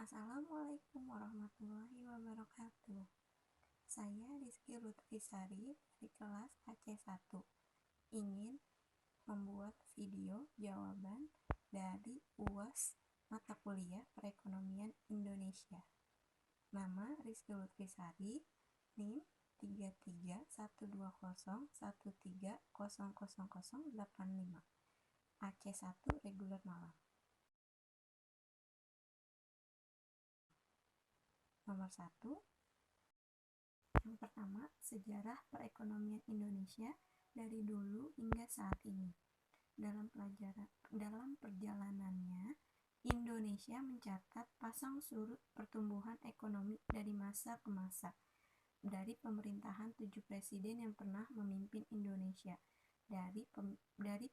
Assalamualaikum warahmatullahi wabarakatuh. Saya Rizky Lutfisari dari kelas AC1 ingin membuat video jawaban dari UAS mata kuliah Perekonomian Indonesia. Nama Rizky Lutfisari, NIM 331201300085, AC1 reguler malam. Nomor 1. Yang pertama, sejarah perekonomian Indonesia dari dulu hingga saat ini. Dalam perjalanannya, Indonesia mencatat pasang surut pertumbuhan ekonomi dari masa ke masa, dari pemerintahan 7 presiden yang pernah memimpin Indonesia, dari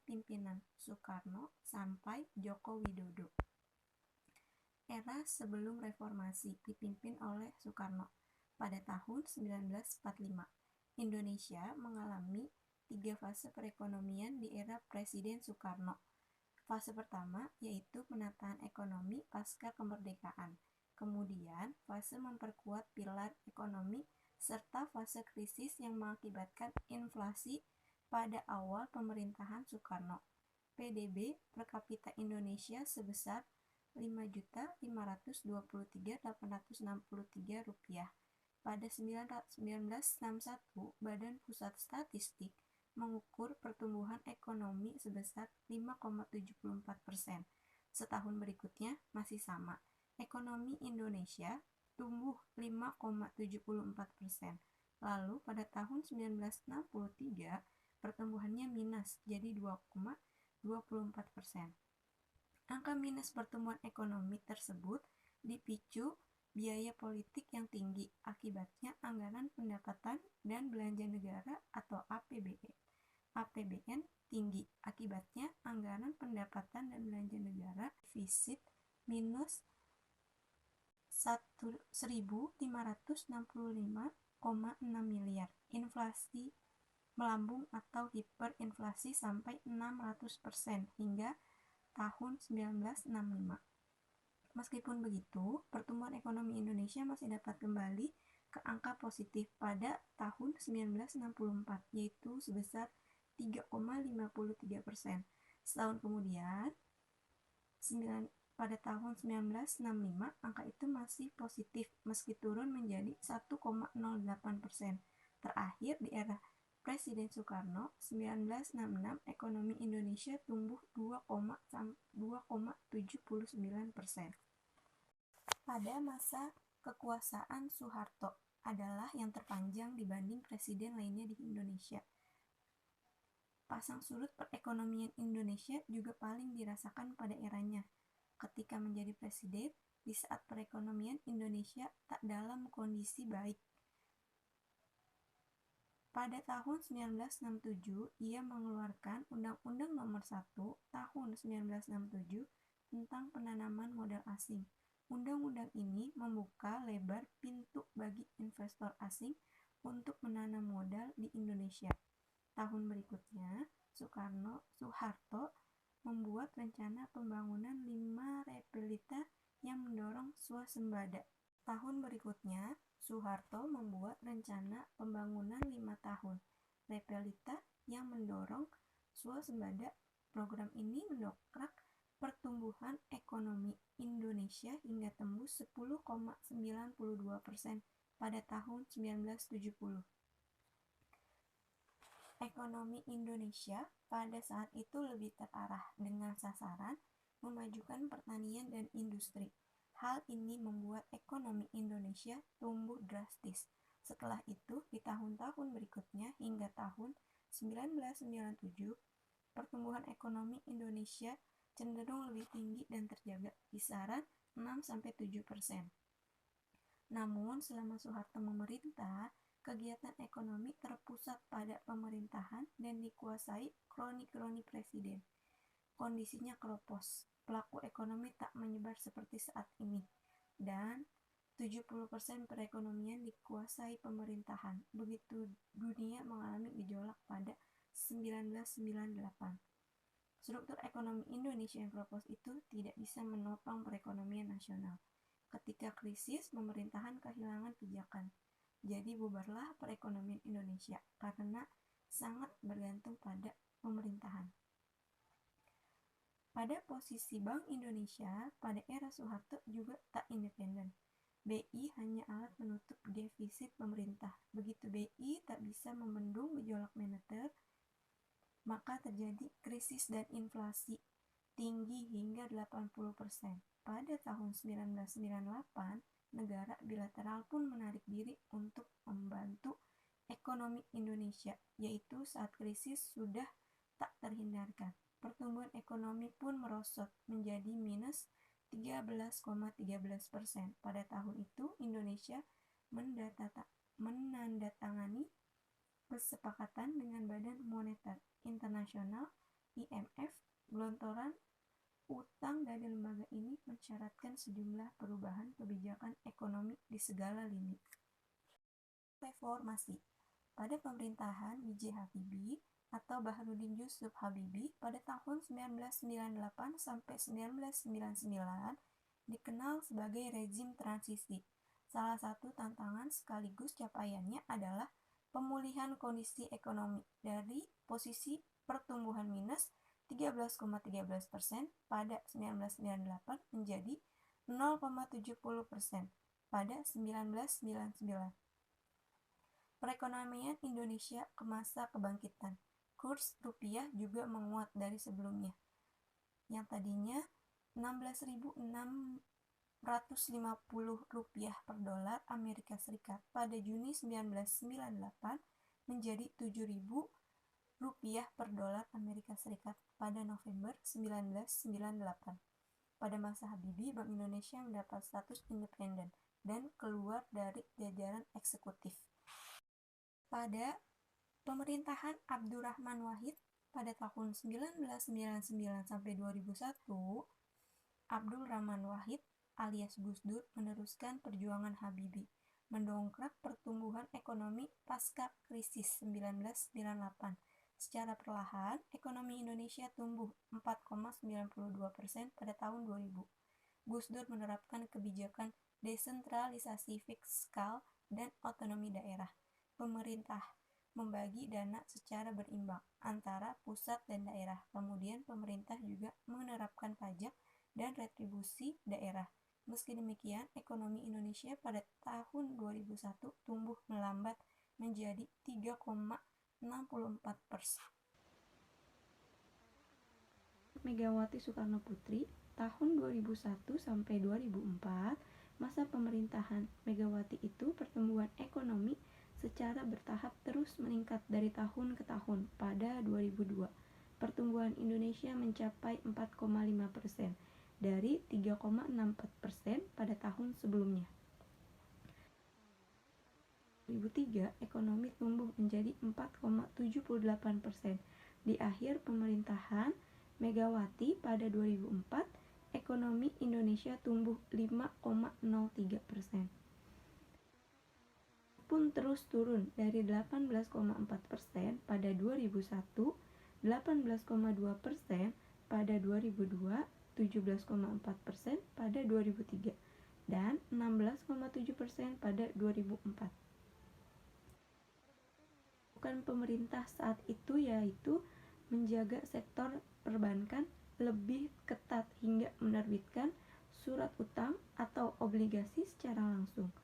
pimpinan Soekarno sampai Joko Widodo. Era sebelum reformasi dipimpin oleh Soekarno. Pada tahun 1945, Indonesia mengalami 3 fase perekonomian di era Presiden Soekarno. Fase pertama yaitu penataan ekonomi pasca kemerdekaan. Kemudian fase memperkuat pilar ekonomi serta fase krisis yang mengakibatkan inflasi pada awal pemerintahan Soekarno. PDB per kapita Indonesia sebesar Rp5.523.863. Pada 1961, Badan Pusat Statistik mengukur pertumbuhan ekonomi sebesar 5,74%. Setahun berikutnya masih sama. Ekonomi Indonesia tumbuh 5,74%. Lalu pada tahun 1963, pertumbuhannya minus jadi 2,24%. Angka minus pertumbuhan ekonomi tersebut dipicu biaya politik yang tinggi. Akibatnya anggaran pendapatan dan belanja negara atau APBN tinggi. Akibatnya anggaran pendapatan dan belanja negara defisit minus 1.565,6 miliar. Inflasi melambung atau hiperinflasi sampai 600% hingga tahun 1965. Meskipun begitu, pertumbuhan ekonomi Indonesia masih dapat kembali ke angka positif pada tahun 1964, yaitu sebesar 3,53%. Setahun kemudian, pada tahun 1965, angka itu masih positif meski turun menjadi 1,08%. Terakhir di era Presiden Soekarno, 1966, ekonomi Indonesia tumbuh 2,79%. Pada masa kekuasaan Soeharto adalah yang terpanjang dibanding presiden lainnya di Indonesia. Pasang surut perekonomian Indonesia juga paling dirasakan pada eranya. Ketika menjadi presiden, di saat perekonomian Indonesia tak dalam kondisi baik. Pada tahun 1967, ia mengeluarkan Undang-Undang Nomor 1 Tahun 1967 tentang penanaman modal asing. Undang-undang ini membuka lebar pintu bagi investor asing untuk menanam modal di Indonesia. Tahun berikutnya, Soeharto membuat rencana pembangunan 5 repelita yang mendorong swasembada. Tahun berikutnya, Soeharto membuat rencana pembangunan 5 tahun repelita yang mendorong swasembada. Program ini mendongkrak pertumbuhan ekonomi Indonesia hingga tembus 10,92% pada tahun 1970. Ekonomi Indonesia pada saat itu lebih terarah dengan sasaran memajukan pertanian dan industri. Hal ini membuat ekonomi Indonesia tumbuh drastis. Setelah itu, di tahun-tahun berikutnya hingga tahun 1997, pertumbuhan ekonomi Indonesia cenderung lebih tinggi dan terjaga kisaran 6-7%. Namun, selama Soeharto memerintah, kegiatan ekonomi terpusat pada pemerintahan dan dikuasai kroni-kroni presiden. Kondisinya keropos. Pelaku ekonomi tak menyebar seperti saat ini, dan 70% perekonomian dikuasai pemerintahan. Begitu dunia mengalami gejolak pada 1998. Struktur ekonomi Indonesia yang keropos itu tidak bisa menopang perekonomian nasional. Ketika krisis, pemerintahan kehilangan pijakan. Jadi bubarlah perekonomian Indonesia karena sangat bergantung pada pemerintahan. Pada posisi Bank Indonesia pada era Soeharto juga tak independen. BI hanya alat menutup defisit pemerintah. Begitu BI tak bisa membendung gejolak moneter, maka terjadi krisis dan inflasi tinggi hingga 80%. Pada tahun 1998, negara bilateral pun menarik diri untuk membantu ekonomi Indonesia, yaitu saat krisis sudah tak terhindarkan. Pertumbuhan ekonomi pun merosot menjadi minus 13,13%. Pada tahun itu, Indonesia menandatangani kesepakatan dengan Badan Moneter Internasional (IMF). Gelontoran utang dari lembaga ini mensyaratkan sejumlah perubahan kebijakan ekonomi di segala lini. Reformasi pada pemerintahan B.J. Habibie atau Baharudin Yusuf Habibie pada tahun 1998 sampai 1999 dikenal sebagai rezim transisi. Salah satu tantangan sekaligus capaiannya adalah pemulihan kondisi ekonomi dari posisi pertumbuhan minus 13,13% pada 1998 menjadi 0,70% pada 1999. Perekonomian Indonesia ke masa kebangkitan. Kurs rupiah juga menguat dari sebelumnya, yang tadinya 16.650 rupiah per dolar Amerika Serikat pada Juni 1998 menjadi 7.000 rupiah per dolar Amerika Serikat pada November 1998. Pada masa Habibie, Bank Indonesia mendapat status independen dan keluar dari jajaran eksekutif. Pada pemerintahan Abdurrahman Wahid pada tahun 1999 sampai 2001, Abdul Rahman Wahid alias Gus Dur meneruskan perjuangan Habibie, mendongkrak pertumbuhan ekonomi pasca krisis 1998. Secara perlahan, ekonomi Indonesia tumbuh 4,92% pada tahun 2000. Gus Dur menerapkan kebijakan desentralisasi fiskal dan otonomi daerah. Pemerintah membagi dana secara berimbang antara pusat dan daerah. Kemudian pemerintah juga menerapkan pajak dan retribusi daerah. Meski demikian, ekonomi Indonesia pada tahun 2001 tumbuh melambat menjadi 3,64%. Megawati Soekarnoputri tahun 2001 sampai 2004, masa pemerintahan Megawati itu pertumbuhan ekonomi secara bertahap terus meningkat dari tahun ke tahun. Pada 2002, pertumbuhan Indonesia mencapai 4,5% dari 3,64% pada tahun sebelumnya. 2003, ekonomi tumbuh menjadi 4,78%. Di akhir pemerintahan Megawati pada 2004, ekonomi Indonesia tumbuh 5,03%. Pun terus turun dari 18,4% pada 2001, 18,2% pada 2002, 17,4% pada 2003, dan 16,7% pada 2004. Bukan pemerintah saat itu yaitu menjaga sektor perbankan lebih ketat hingga menerbitkan surat utang atau obligasi secara langsung.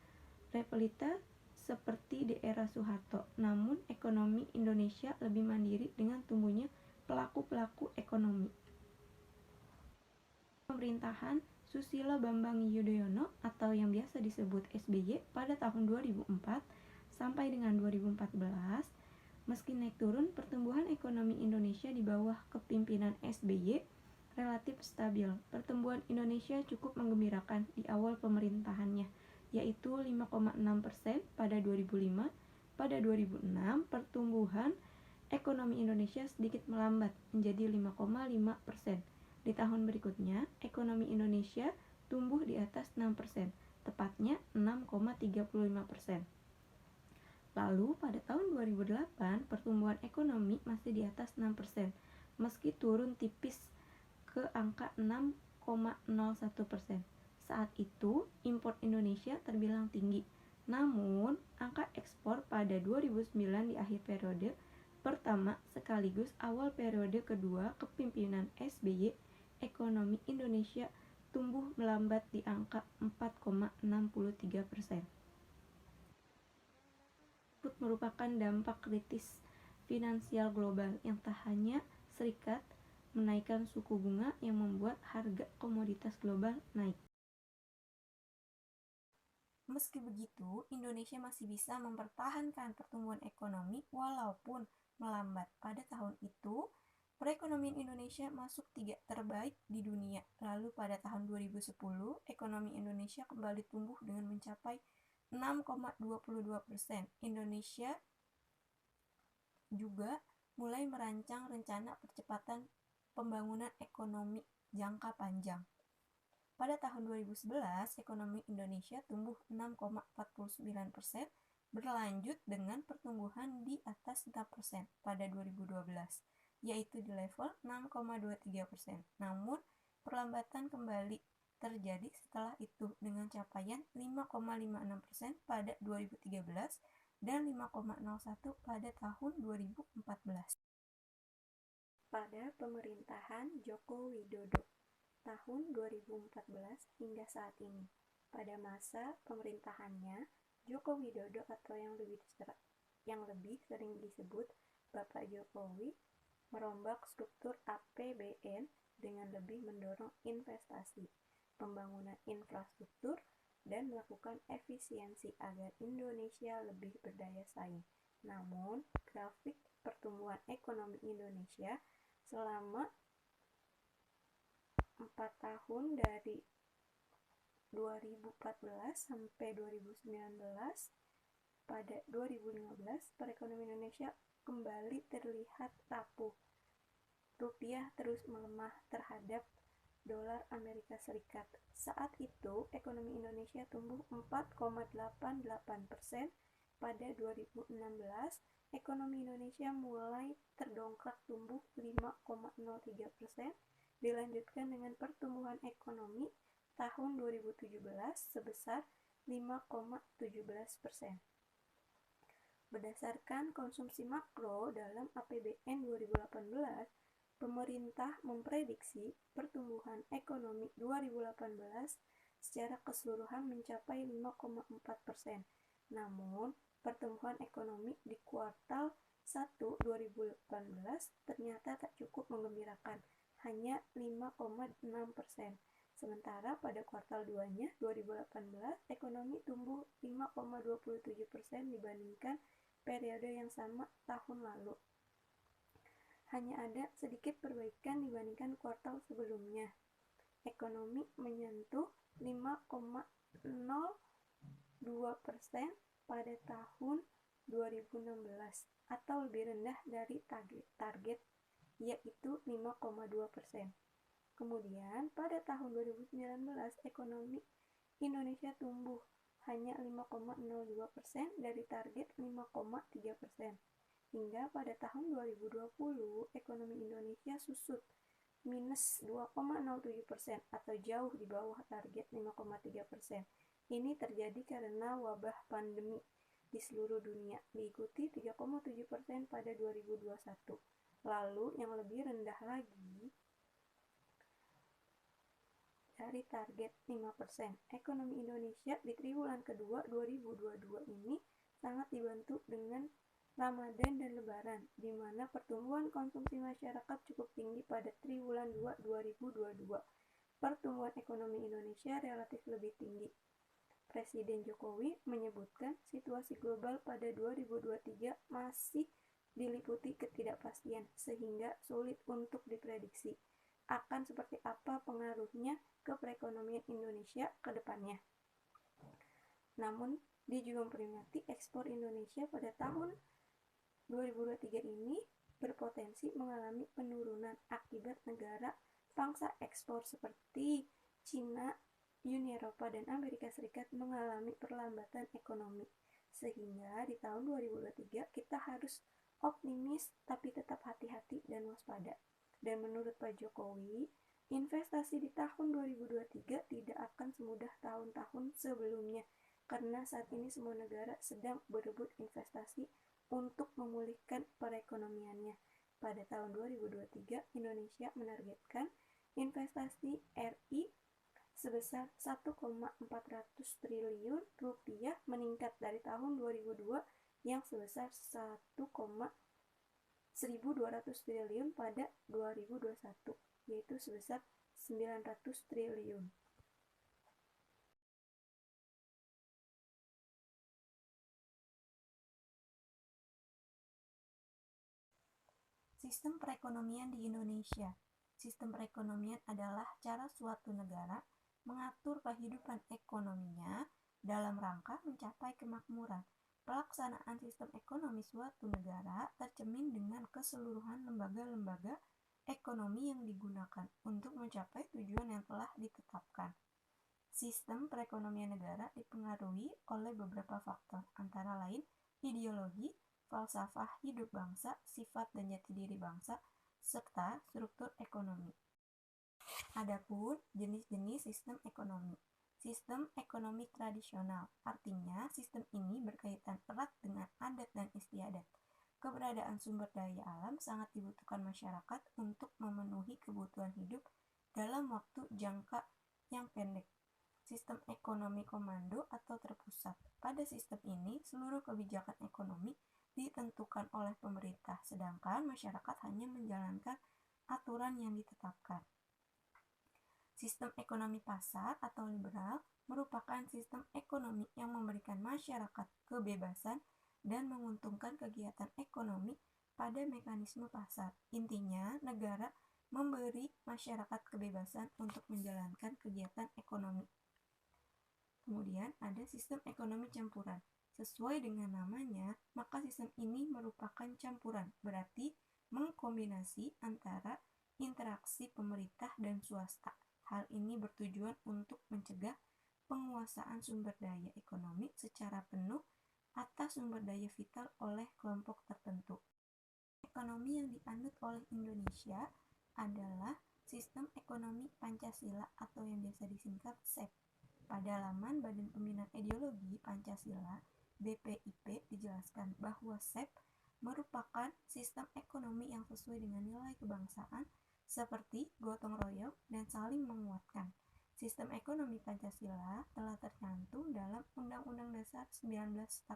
Repelita seperti di era Soeharto, namun ekonomi Indonesia lebih mandiri dengan tumbuhnya pelaku-pelaku ekonomi. Pemerintahan Susilo Bambang Yudhoyono atau yang biasa disebut SBY pada tahun 2004 sampai dengan 2014, meski naik turun, pertumbuhan ekonomi Indonesia di bawah kepemimpinan SBY relatif stabil. Pertumbuhan Indonesia cukup menggembirakan di awal pemerintahannya, yaitu 5,6% pada 2005. Pada 2006, pertumbuhan ekonomi Indonesia sedikit melambat menjadi 5,5%. Di tahun berikutnya, ekonomi Indonesia tumbuh di atas 6%, tepatnya 6,35%. Lalu pada tahun 2008, pertumbuhan ekonomi masih di atas 6%, meski turun tipis ke angka 6,01%. Saat itu, impor ekspor Indonesia terbilang tinggi. Namun, angka ekspor pada 2009 di akhir periode pertama sekaligus awal periode kedua kepemimpinan SBY, ekonomi Indonesia tumbuh melambat di angka 4,63%. Tersebut merupakan dampak kritis finansial global yang tak hanya serikat menaikkan suku bunga yang membuat harga komoditas global naik. Meski begitu, Indonesia masih bisa mempertahankan pertumbuhan ekonomi walaupun melambat. Pada tahun itu, perekonomian Indonesia masuk 3 terbaik di dunia. Lalu pada tahun 2010, ekonomi Indonesia kembali tumbuh dengan mencapai 6,22%. Indonesia juga mulai merancang rencana percepatan pembangunan ekonomi jangka panjang. Pada tahun 2011, ekonomi Indonesia tumbuh 6,49%, berlanjut dengan pertumbuhan di atas 6% pada 2012, yaitu di level 6,23%. Namun, perlambatan kembali terjadi setelah itu dengan capaian 5,56% pada 2013 dan 5,01% pada tahun 2014. Pada pemerintahan Joko Widodo tahun 2014 hingga saat ini. Pada masa pemerintahannya, Joko Widodo atau yang lebih sering disebut Bapak Jokowi merombak struktur APBN dengan lebih mendorong investasi, pembangunan infrastruktur, dan melakukan efisiensi agar Indonesia lebih berdaya saing. Namun, grafik pertumbuhan ekonomi Indonesia selama 4 tahun dari 2014 sampai 2019, pada 2015 perekonomian Indonesia kembali terlihat rapuh. Rupiah terus melemah terhadap dolar Amerika Serikat. Saat itu, ekonomi Indonesia tumbuh 4,88%. Pada 2016, ekonomi Indonesia mulai terdongkrak tumbuh 5,03%, dilanjutkan dengan pertumbuhan ekonomi tahun 2017 sebesar 5,17%. Berdasarkan konsumsi makro dalam APBN 2018, pemerintah memprediksi pertumbuhan ekonomi 2018 secara keseluruhan mencapai 5,4%. Namun, pertumbuhan ekonomi di kuartal 1 2018 ternyata tak cukup menggembirakan, hanya 5,6%. Sementara pada kuartal 2-nya 2018, ekonomi tumbuh 5,27% dibandingkan periode yang sama tahun lalu. Hanya ada sedikit perbaikan dibandingkan kuartal sebelumnya. Ekonomi menyentuh 5,02% pada tahun 2016 atau lebih rendah dari target yaitu 5,2%. Kemudian pada tahun 2019 ekonomi Indonesia tumbuh hanya 5,02% dari target 5,3%. Hingga pada tahun 2020 ekonomi Indonesia susut minus 2,07% atau jauh di bawah target 5,3%. Ini terjadi karena wabah pandemi di seluruh dunia, diikuti 3,7% pada 2021. Lalu yang lebih rendah lagi dari target 5%. Ekonomi Indonesia di triwulan kedua 2022 ini sangat dibantu dengan Ramadan dan Lebaran, di mana pertumbuhan konsumsi masyarakat cukup tinggi pada triwulan 2 2022. Pertumbuhan ekonomi Indonesia relatif lebih tinggi. Presiden Jokowi menyebutkan situasi global pada 2023 masih diliputi ketidakpastian sehingga sulit untuk diprediksi akan seperti apa pengaruhnya ke perekonomian Indonesia ke depannya. Namun, dia juga memperingati ekspor Indonesia pada tahun 2023 ini berpotensi mengalami penurunan akibat negara pangsa ekspor seperti Cina, Uni Eropa, dan Amerika Serikat mengalami perlambatan ekonomi. Sehingga di tahun 2023 kita harus optimis tapi tetap hati-hati dan waspada. Dan menurut Pak Jokowi, Investasi di tahun 2023 tidak akan semudah tahun-tahun sebelumnya, karena saat ini semua negara sedang berebut investasi untuk memulihkan perekonomiannya. Pada tahun 2023, Indonesia menargetkan investasi RI sebesar 1,400 triliun rupiah, meningkat dari tahun 2002 yang sebesar 1,1200 triliun pada 2021, yaitu sebesar 900 triliun. Sistem perekonomian di Indonesia. Sistem perekonomian adalah cara suatu negara mengatur kehidupan ekonominya dalam rangka mencapai kemakmuran. Pelaksanaan sistem ekonomi suatu negara tercermin dengan keseluruhan lembaga-lembaga ekonomi yang digunakan untuk mencapai tujuan yang telah ditetapkan. Sistem perekonomian negara dipengaruhi oleh beberapa faktor, antara lain ideologi, falsafah hidup bangsa, sifat dan jati diri bangsa, serta struktur ekonomi. Adapun jenis-jenis sistem ekonomi. Sistem ekonomi tradisional, artinya sistem ini berkaitan erat dengan adat dan istiadat. Keberadaan sumber daya alam sangat dibutuhkan masyarakat untuk memenuhi kebutuhan hidup dalam waktu jangka yang pendek. Sistem ekonomi komando atau terpusat. Pada sistem ini, seluruh kebijakan ekonomi ditentukan oleh pemerintah, sedangkan masyarakat hanya menjalankan aturan yang ditetapkan. Sistem ekonomi pasar atau liberal merupakan sistem ekonomi yang memberikan masyarakat kebebasan dan menguntungkan kegiatan ekonomi pada mekanisme pasar. Intinya, negara memberi masyarakat kebebasan untuk menjalankan kegiatan ekonomi. Kemudian ada sistem ekonomi campuran. Sesuai dengan namanya, maka sistem ini merupakan campuran, berarti mengkombinasi antara interaksi pemerintah dan swasta. Hal ini bertujuan untuk mencegah penguasaan sumber daya ekonomi secara penuh atas sumber daya vital oleh kelompok tertentu. Ekonomi yang dianut oleh Indonesia adalah sistem ekonomi Pancasila atau yang biasa disingkat SEP. Pada laman Badan Pembinaan Ideologi Pancasila (BPIP) dijelaskan bahwa SEP merupakan sistem ekonomi yang sesuai dengan nilai kebangsaan seperti gotong royong dan saling menguatkan. Sistem ekonomi Pancasila telah tercantum dalam Undang-Undang Dasar 1945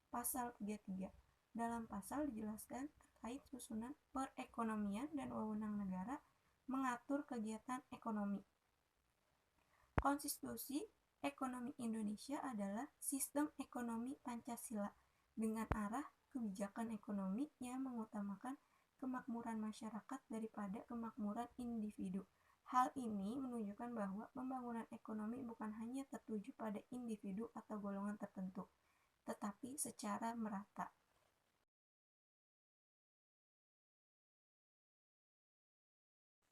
Pasal 33. Dalam pasal dijelaskan terkait susunan perekonomian dan wewenang negara mengatur kegiatan ekonomi. Konstitusi Ekonomi Indonesia adalah sistem ekonomi Pancasila dengan arah kebijakan ekonomi yang mengutamakan kemakmuran masyarakat daripada kemakmuran individu. Hal ini menunjukkan bahwa pembangunan ekonomi bukan hanya tertuju pada individu atau golongan tertentu, tetapi secara merata.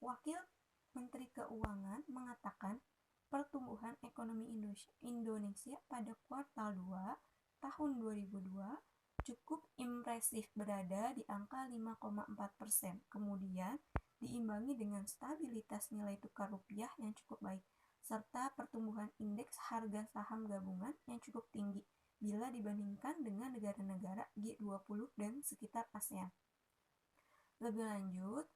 Wakil Menteri Keuangan mengatakan pertumbuhan ekonomi Indonesia pada kuartal 2 tahun 2002 cukup impresif, berada di angka 5,4%. Kemudian diimbangi dengan stabilitas nilai tukar rupiah yang cukup baik, serta pertumbuhan indeks harga saham gabungan yang cukup tinggi bila dibandingkan dengan negara-negara G20 dan sekitar ASEAN. Lebih lanjut,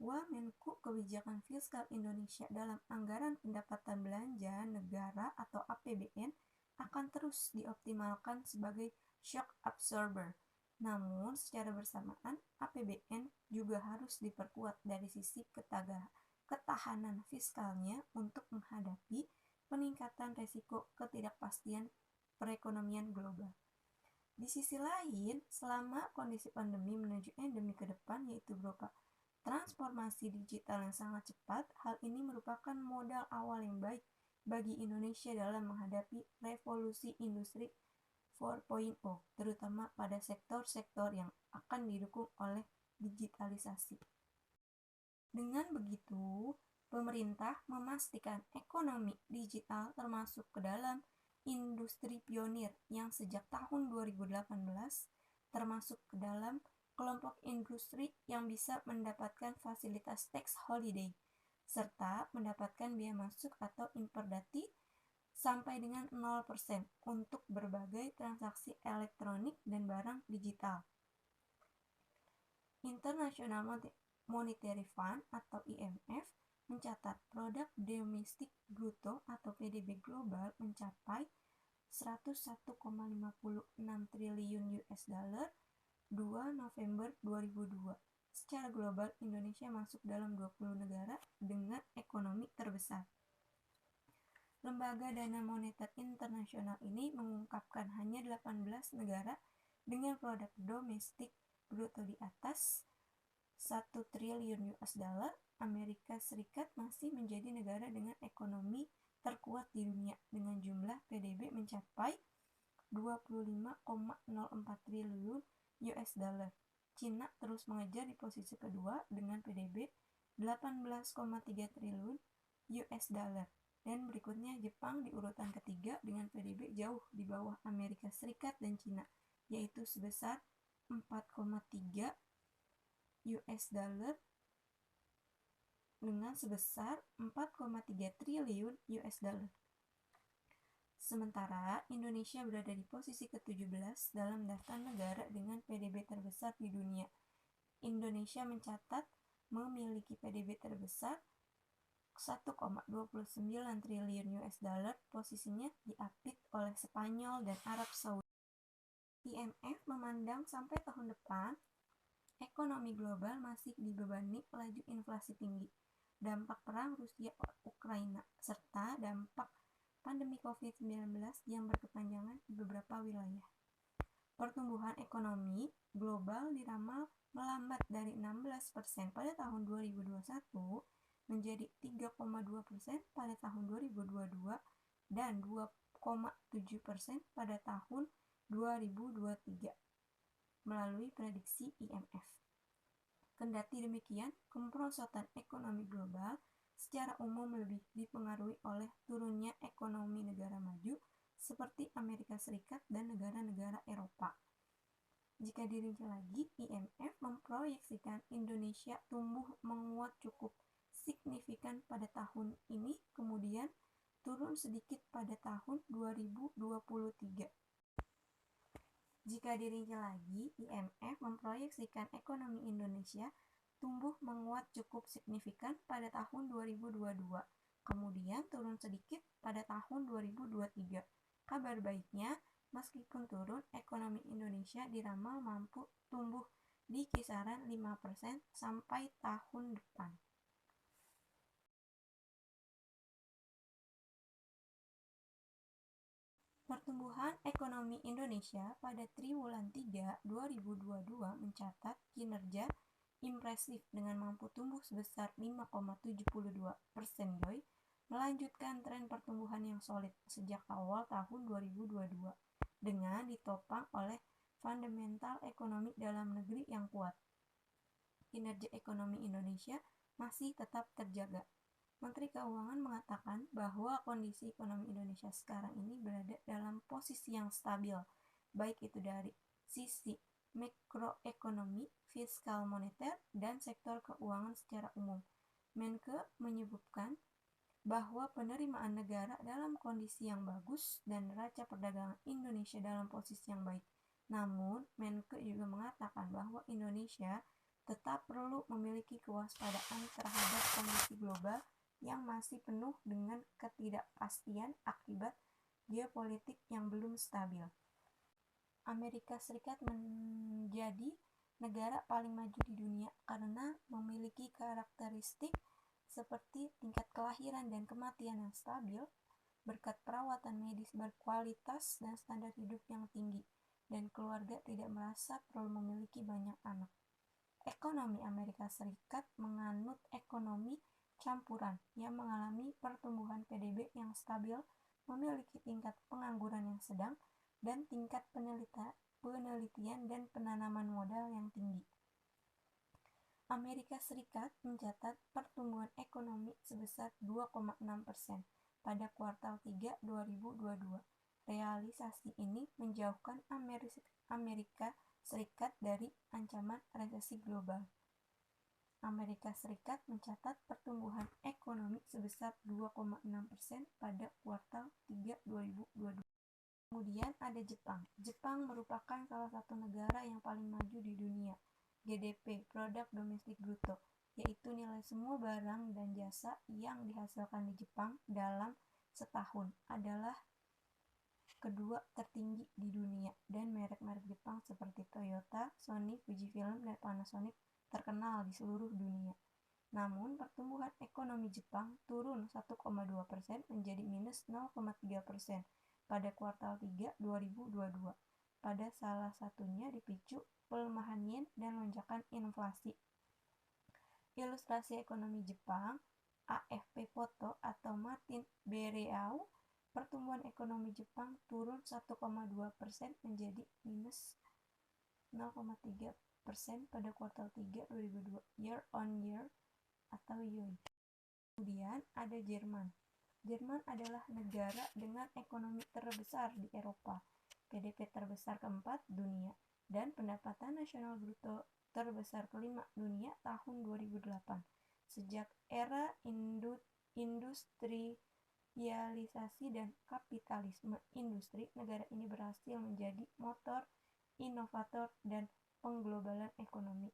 Wamenku Kebijakan Fiskal Indonesia dalam Anggaran Pendapatan Belanja Negara atau APBN akan terus dioptimalkan sebagai shock absorber. Namun, secara bersamaan, APBN juga harus diperkuat dari sisi ketahanan fiskalnya untuk menghadapi peningkatan resiko ketidakpastian perekonomian global. Di sisi lain, selama kondisi pandemi menuju endemi ke depan, yaitu berupa transformasi digital yang sangat cepat, hal ini merupakan modal awal yang baik bagi Indonesia dalam menghadapi revolusi industri 4.0, terutama pada sektor-sektor yang akan didukung oleh digitalisasi. Dengan begitu, pemerintah memastikan ekonomi digital termasuk ke dalam industri pionir yang sejak tahun 2018 termasuk ke dalam kelompok industri yang bisa mendapatkan fasilitas tax holiday. serta mendapatkan biaya masuk atau imperdati sampai dengan 0% untuk berbagai transaksi elektronik dan barang digital. International Monetary Fund atau IMF mencatat produk domestik bruto atau PDB global mencapai 101,56 triliun US dollar 2 November 2002. Secara global, Indonesia masuk dalam 20 negara dengan ekonomi terbesar. Lembaga Dana Moneter Internasional ini mengungkapkan hanya 18 negara dengan produk domestik bruto di atas 1 triliun US dollar. Amerika Serikat masih menjadi negara dengan ekonomi terkuat di dunia dengan jumlah PDB mencapai 25,04 triliun US dollar. Cina terus mengejar di posisi kedua dengan PDB 18,3 triliun US dollar. Dan berikutnya Jepang di urutan ketiga dengan PDB jauh di bawah Amerika Serikat dan Cina, yaitu sebesar 4,3 US dollar dengan sebesar 4,3 triliun US dollar. Sementara Indonesia berada di posisi ke-17 dalam daftar negara dengan PDB terbesar di dunia. Indonesia mencatat memiliki PDB terbesar 1,29 triliun US dollar, posisinya diapit oleh Spanyol dan Arab Saudi. IMF memandang sampai tahun depan ekonomi global masih dibebani laju inflasi tinggi, dampak perang Rusia-Ukraina, serta dampak pandemi COVID-19 yang berkepanjangan di beberapa wilayah. Pertumbuhan ekonomi global diramal melambat dari 16% pada tahun 2021 menjadi 3,2% pada tahun 2022 dan 2,7% pada tahun 2023 melalui prediksi IMF. Kendati demikian, kemerosotan ekonomi global secara umum lebih dipengaruhi oleh turunnya ekonomi negara maju seperti Amerika Serikat dan negara-negara Eropa. Jika dirinci lagi, IMF memproyeksikan Indonesia tumbuh menguat cukup signifikan pada tahun ini, kemudian turun sedikit pada tahun 2023. Jika dirinci lagi, IMF memproyeksikan ekonomi Indonesia tumbuh menguat cukup signifikan pada tahun 2022, kemudian turun sedikit pada tahun 2023. Kabar baiknya, meskipun turun, ekonomi Indonesia diramal mampu tumbuh di kisaran 5% sampai tahun depan. Pertumbuhan ekonomi Indonesia pada triwulan 3 2022 mencatat kinerja impresif dengan mampu tumbuh sebesar 5,72%, melanjutkan tren pertumbuhan yang solid sejak awal tahun 2022 dengan ditopang oleh fundamental ekonomi dalam negeri yang kuat. Kinerja ekonomi Indonesia masih tetap terjaga. Menteri Keuangan mengatakan bahwa kondisi ekonomi Indonesia sekarang ini berada dalam posisi yang stabil, baik itu dari sisi makroekonomi, fiskal moneter, dan sektor keuangan secara umum. Menke menyebutkan bahwa penerimaan negara dalam kondisi yang bagus dan neraca perdagangan Indonesia dalam posisi yang baik. Namun, Menke juga mengatakan bahwa Indonesia tetap perlu memiliki kewaspadaan terhadap kondisi global yang masih penuh dengan ketidakpastian akibat geopolitik yang belum stabil. Amerika Serikat menjadi negara paling maju di dunia karena memiliki karakteristik seperti tingkat kelahiran dan kematian yang stabil, berkat perawatan medis berkualitas dan standar hidup yang tinggi, dan keluarga tidak merasa perlu memiliki banyak anak. Ekonomi Amerika Serikat menganut ekonomi campuran yang mengalami pertumbuhan PDB yang stabil, memiliki tingkat pengangguran yang sedang, dan tingkat penelitian dan penanaman modal yang tinggi. Amerika Serikat mencatat pertumbuhan ekonomi sebesar 2,6% pada kuartal 3 2022. Realisasi ini menjauhkan Amerika Serikat dari ancaman resesi global. Amerika Serikat mencatat pertumbuhan ekonomi sebesar 2,6% pada kuartal 3 2022. Kemudian ada Jepang. Jepang merupakan salah satu negara yang paling maju di dunia. GDP, Produk Domestik Bruto, yaitu nilai semua barang dan jasa yang dihasilkan di Jepang dalam setahun, adalah kedua tertinggi di dunia, dan merek-merek Jepang seperti Toyota, Sony, Fujifilm, dan Panasonic terkenal di seluruh dunia. Namun, pertumbuhan ekonomi Jepang turun 1,2% menjadi minus 0,3% pada kuartal 3 2022. Pada salah satunya dipicu pelemahan yen dan lonjakan inflasi. Ilustrasi ekonomi Jepang, AFP Foto atau Martin Bereau, pertumbuhan ekonomi Jepang turun 1,2% menjadi minus 0,3% pada kuartal 3 2022 year on year atau YOY. Kemudian ada Jerman. Jerman adalah negara dengan ekonomi terbesar di Eropa, PDB terbesar keempat dunia, dan pendapatan nasional bruto terbesar kelima dunia tahun 2008. Sejak era industrialisasi dan kapitalisme industri, negara ini berhasil menjadi motor inovator dan pengglobalan ekonomi.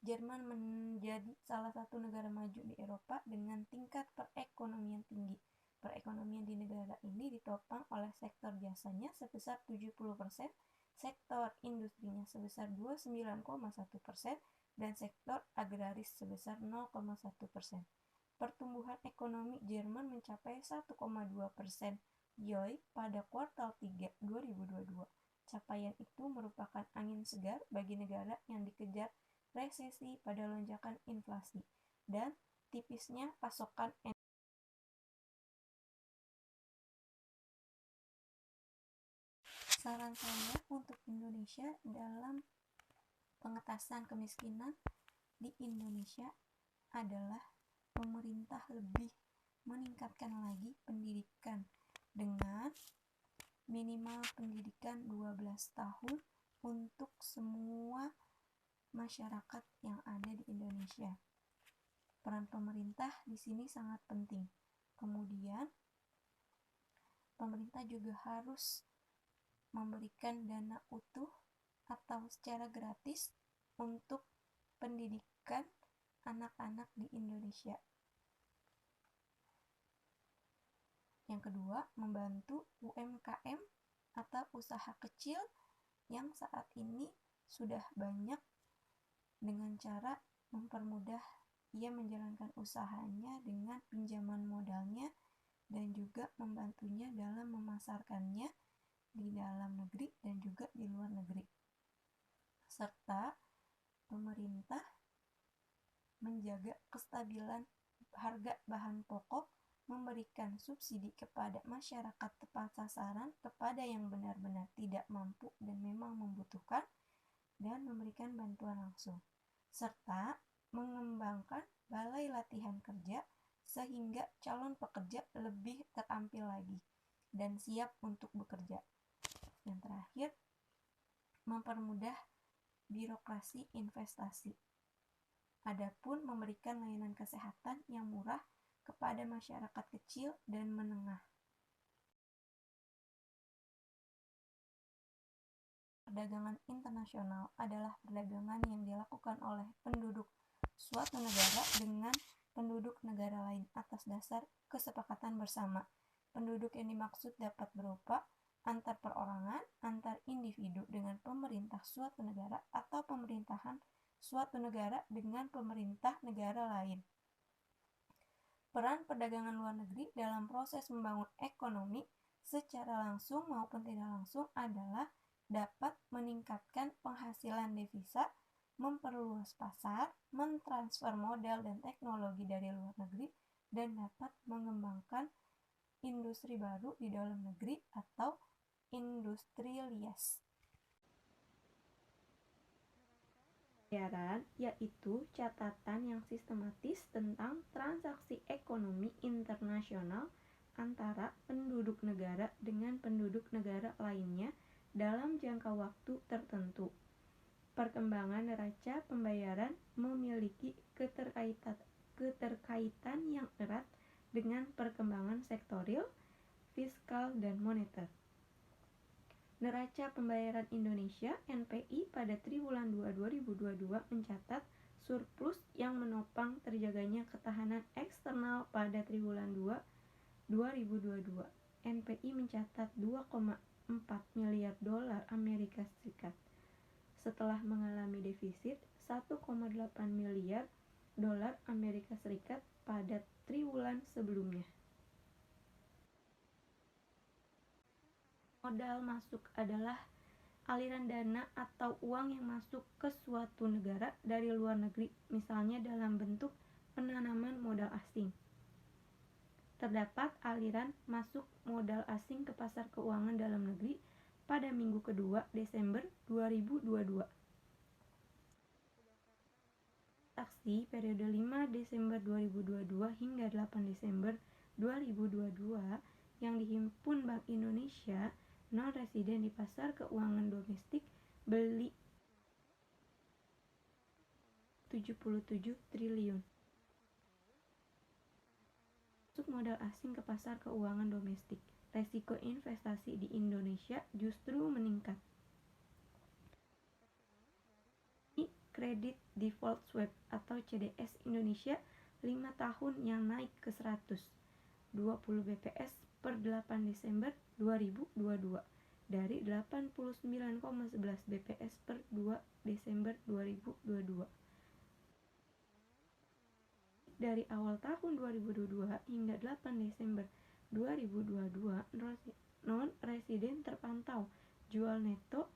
Jerman menjadi salah satu negara maju di Eropa dengan tingkat perekonomian tinggi. Perekonomian di negara ini ditopang oleh sektor jasanya sebesar 70%, sektor industrinya sebesar 29,1%, dan sektor agraris sebesar 0,1%. Pertumbuhan ekonomi Jerman mencapai 1,2% YOY pada kuartal 3 2022. Capaian itu merupakan angin segar bagi negara yang dikejar resesi pada lonjakan inflasi dan tipisnya pasokan energi. Saran saya untuk Indonesia dalam pengentasan kemiskinan di Indonesia adalah pemerintah lebih meningkatkan lagi pendidikan dengan minimal pendidikan 12 tahun untuk semua masyarakat yang ada di Indonesia. Peran pemerintah di sini sangat penting. Kemudian, pemerintah juga harus memberikan dana utuh atau secara gratis untuk pendidikan anak-anak di Indonesia. Yang kedua, membantu UMKM atau usaha kecil yang saat ini sudah banyak dengan cara mempermudah ia menjalankan usahanya dengan pinjaman modalnya dan juga membantunya dalam memasarkannya di dalam negeri dan juga di luar negeri. Serta pemerintah menjaga kestabilan harga bahan pokok, memberikan subsidi kepada masyarakat tepat sasaran kepada yang benar-benar tidak mampu dan memang membutuhkan, dan memberikan bantuan langsung, serta mengembangkan balai latihan kerja sehingga calon pekerja lebih terampil lagi dan siap untuk bekerja. Yang terakhir, mempermudah birokrasi investasi. Adapun memberikan layanan kesehatan yang murah kepada masyarakat kecil dan menengah. Perdagangan internasional adalah perdagangan yang dilakukan oleh penduduk suatu negara dengan penduduk negara lain atas dasar kesepakatan bersama. Penduduk yang dimaksud dapat berupa antar perorangan, antar individu dengan pemerintah suatu negara, atau pemerintahan suatu negara dengan pemerintah negara lain. Peran perdagangan luar negeri dalam proses membangun ekonomi secara langsung maupun tidak langsung adalah dapat meningkatkan penghasilan devisa, memperluas pasar, mentransfer modal dan teknologi dari luar negeri, dan dapat mengembangkan industri baru di dalam negeri atau industrialias. Pembayaran yaitu catatan yang sistematis tentang transaksi ekonomi internasional antara penduduk negara dengan penduduk negara lainnya dalam jangka waktu tertentu. Perkembangan neraca pembayaran memiliki keterkaitan yang erat dengan perkembangan sektor real, fiskal, dan moneter. Neraca pembayaran Indonesia (NPI) pada triwulan 2 2022 mencatat surplus yang menopang terjaganya ketahanan eksternal pada triwulan 2 2022. NPI mencatat 2,4 miliar dolar Amerika Serikat setelah mengalami defisit 1,8 miliar dolar Amerika Serikat pada triwulan sebelumnya. Modal masuk adalah aliran dana atau uang yang masuk ke suatu negara dari luar negeri, misalnya dalam bentuk penanaman modal asing. Terdapat aliran masuk modal asing ke pasar keuangan dalam negeri pada minggu kedua Desember 2022. Transaksi periode 5 Desember 2022 hingga 8 Desember 2022 yang dihimpun Bank Indonesia non-residen di pasar keuangan domestik beli 77 triliun. Masuk modal asing ke pasar keuangan domestik. Resiko investasi di Indonesia justru meningkat. Credit Default Swap atau CDS Indonesia 5 tahun yang naik ke 120 bps per 8 Desember 2022 dari 89,11 bps per 2 Desember 2022. Dari awal tahun 2022 hingga 8 Desember 2022, non-residen terpantau jual neto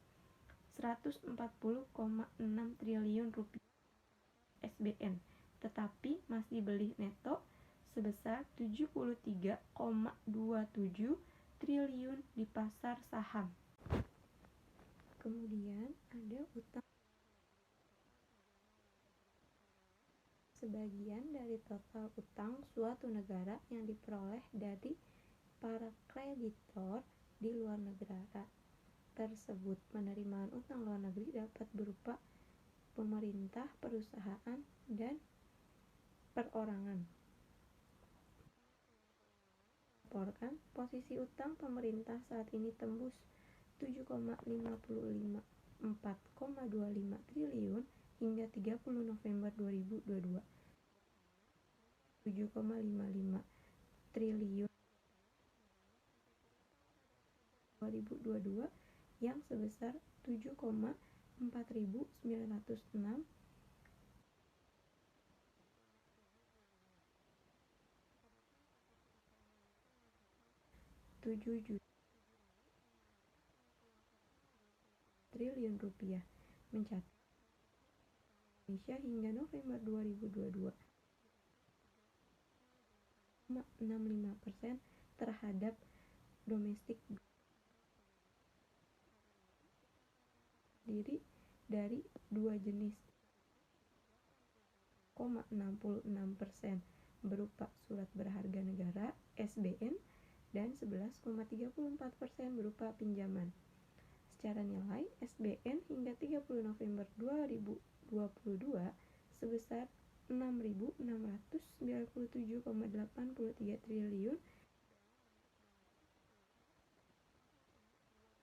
140,6 triliun rupiah SBN, tetapi masih beli neto sebesar 73,27 triliun di pasar saham. Kemudian ada utang. Sebagian dari total utang suatu negara yang diperoleh dari para kreditor di luar negara tersebut. Penerimaan utang luar negeri dapat berupa pemerintah, perusahaan, dan perorangan. Laporkan posisi utang pemerintah saat ini tembus 7,55 4,25 triliun hingga 30 November 2022. 7,55 triliun 2022 yang sebesar 7,4906 triliun rupiah mencatat Indonesia hingga November 2022 65% terhadap domestik diri dari dua jenis 66% berupa surat berharga negara SBN dan 11,34% berupa pinjaman. Secara nilai SBN hingga 30 November 2022 sebesar 6.697,83 triliun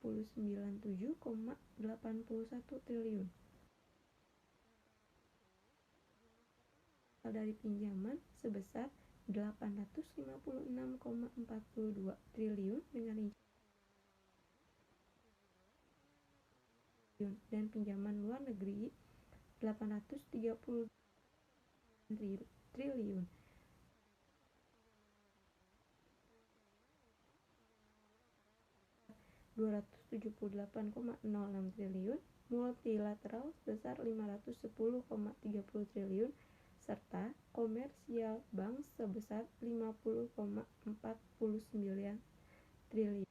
97,81 triliun. Dari pinjaman sebesar 856,42 triliun dengan dan pinjaman luar negeri 830 triliun. Rp278,06 triliun, multilateral sebesar Rp510,30 triliun, serta komersial bank sebesar Rp50,49 triliun.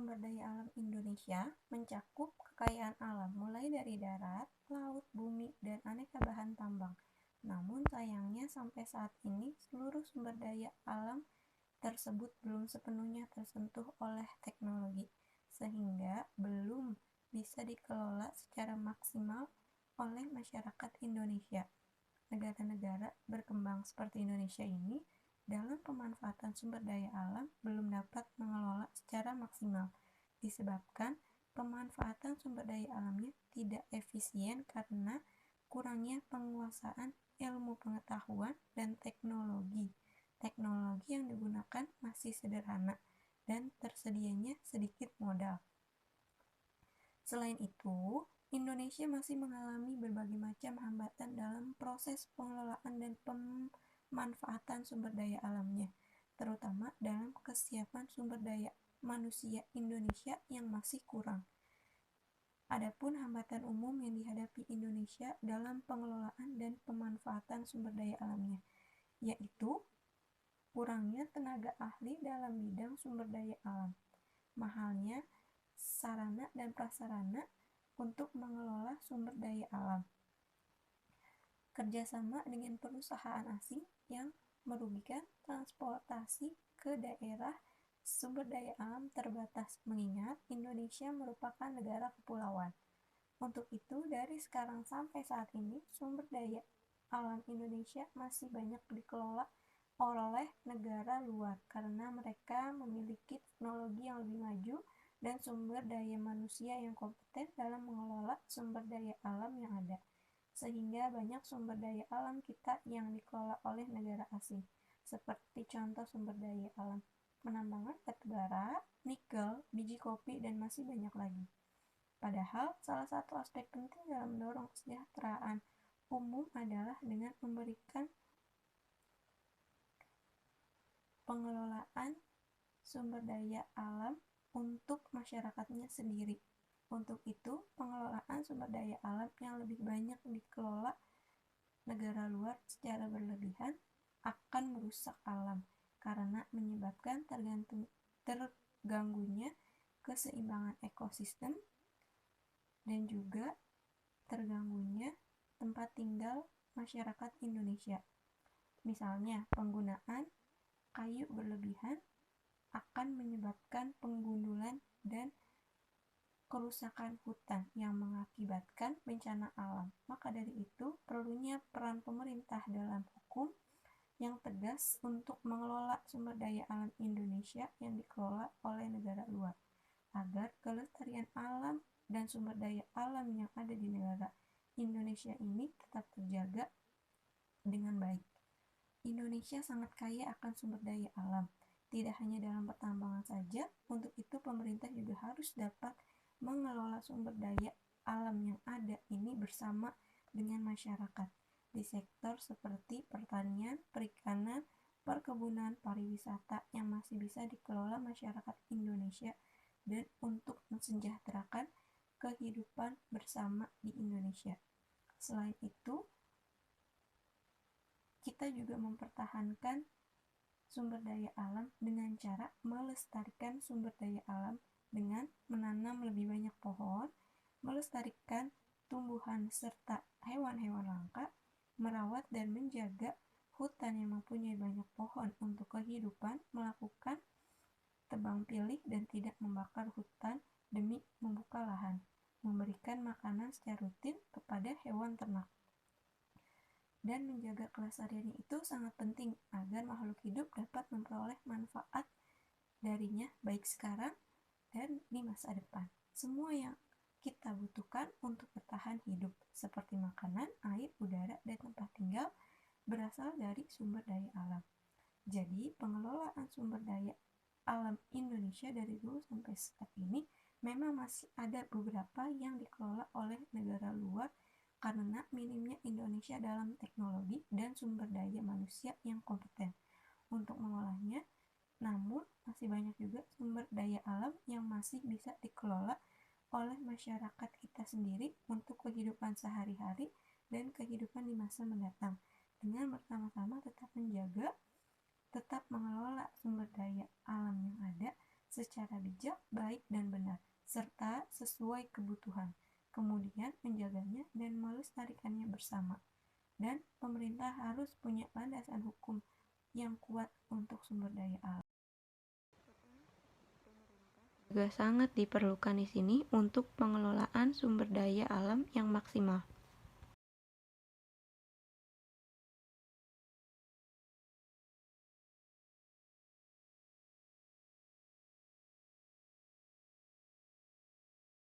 Sumber daya alam Indonesia mencakup kekayaan alam mulai dari darat, laut, bumi, dan aneka bahan tambang. Namun sayangnya sampai saat ini seluruh sumber daya alam tersebut belum sepenuhnya tersentuh oleh teknologi, sehingga belum bisa dikelola secara maksimal oleh masyarakat Indonesia. Negara-negara berkembang seperti Indonesia ini dalam pemanfaatan sumber daya alam belum dapat mengelola secara maksimal, disebabkan pemanfaatan sumber daya alamnya tidak efisien karena kurangnya penguasaan ilmu pengetahuan dan teknologi. Teknologi yang digunakan masih sederhana dan tersedianya sedikit modal. Selain itu, Indonesia masih mengalami berbagai macam hambatan dalam proses pengelolaan dan pemanfaatan sumber daya alamnya, terutama dalam kesiapan sumber daya manusia Indonesia yang masih kurang. Adapun hambatan umum yang dihadapi Indonesia dalam pengelolaan dan pemanfaatan sumber daya alamnya, yaitu kurangnya tenaga ahli dalam bidang sumber daya alam, mahalnya sarana dan prasarana untuk mengelola sumber daya alam, kerjasama dengan perusahaan asing yang merugikan transportasi ke daerah sumber daya alam terbatas, mengingat Indonesia merupakan negara kepulauan. Untuk itu, dari sekarang sampai saat ini, sumber daya alam Indonesia masih banyak dikelola oleh negara luar karena mereka memiliki teknologi yang lebih maju dan sumber daya manusia yang kompeten dalam mengelola sumber daya alam yang ada, sehingga banyak sumber daya alam kita yang dikelola oleh negara asing, seperti contoh sumber daya alam penambangan batu bara, nikel, biji kopi, dan masih banyak lagi. Padahal, salah satu aspek penting dalam mendorong kesejahteraan umum adalah dengan memberikan pengelolaan sumber daya alam untuk masyarakatnya sendiri. Untuk itu, pengelolaan sumber daya alam yang lebih banyak dikelola negara luar secara berlebihan akan merusak alam karena menyebabkan terganggunya keseimbangan ekosistem dan juga terganggunya tempat tinggal masyarakat Indonesia. Misalnya, penggunaan kayu berlebihan akan menyebabkan penggundulan dan kerusakan hutan yang mengakibatkan bencana alam. Maka dari itu, perlunya peran pemerintah dalam hukum yang tegas untuk mengelola sumber daya alam Indonesia yang dikelola oleh negara luar, agar kelestarian alam dan sumber daya alam yang ada di negara Indonesia ini tetap terjaga dengan baik. Indonesia sangat kaya akan sumber daya alam, tidak hanya dalam pertambangan saja. Untuk itu, pemerintah juga harus dapat mengelola sumber daya alam yang ada ini bersama dengan masyarakat di sektor seperti pertanian, perikanan, perkebunan, pariwisata yang masih bisa dikelola masyarakat Indonesia dan untuk mensejahterakan kehidupan bersama di Indonesia. Selain itu, kita juga mempertahankan sumber daya alam dengan cara melestarikan sumber daya alam dengan menanam lebih banyak pohon, melestarikan tumbuhan serta hewan-hewan langka, merawat dan menjaga hutan yang mempunyai banyak pohon untuk kehidupan, melakukan tebang pilih dan tidak membakar hutan demi membuka lahan, memberikan makanan secara rutin kepada hewan ternak. Dan menjaga kelestarian itu sangat penting agar makhluk hidup dapat memperoleh manfaat darinya baik sekarang dan di masa depan. Semua yang kita butuhkan untuk bertahan hidup seperti makanan, air, udara, dan tempat tinggal berasal dari sumber daya alam. Jadi, pengelolaan sumber daya alam Indonesia dari dulu sampai saat ini memang masih ada beberapa yang dikelola oleh negara luar karena minimnya Indonesia dalam teknologi dan sumber daya manusia yang kompeten untuk mengolahnya. Namun, masih banyak juga sumber daya alam yang masih bisa dikelola oleh masyarakat kita sendiri untuk kehidupan sehari-hari dan kehidupan di masa mendatang, dengan bersama-sama tetap menjaga, tetap mengelola sumber daya alam yang ada secara bijak, baik, dan benar, serta sesuai kebutuhan. Kemudian menjaganya dan melestarikannya bersama. Dan pemerintah harus punya landasan hukum yang kuat untuk sumber daya alam. juga sangat diperlukan di sini untuk pengelolaan sumber daya alam yang maksimal.